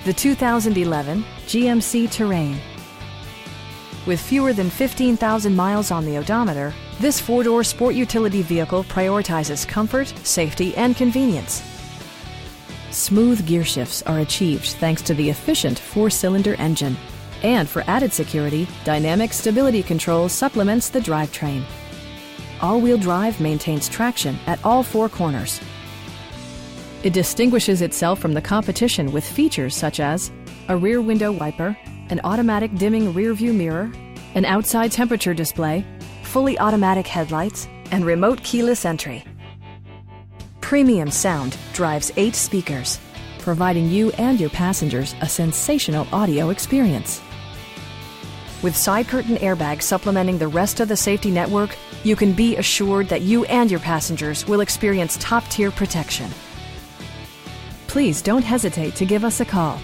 the 2011 GMC Terrain. With fewer than 15,000 miles on the odometer, this four-door sport utility vehicle prioritizes comfort, safety, and convenience. Smooth gear shifts are achieved thanks to the efficient four-cylinder engine. And for added security, dynamic stability control supplements the drivetrain. All-wheel drive maintains traction at all four corners. It distinguishes itself from the competition with features such as a rear window wiper, an automatic dimming rear-view mirror, an outside temperature display, fully automatic headlights, and remote keyless entry. Premium sound drives 8 speakers, providing you and your passengers a sensational audio experience. With side curtain airbags supplementing the rest of the safety network, you can be assured that you and your passengers will experience top-tier protection. Please don't hesitate to give us a call.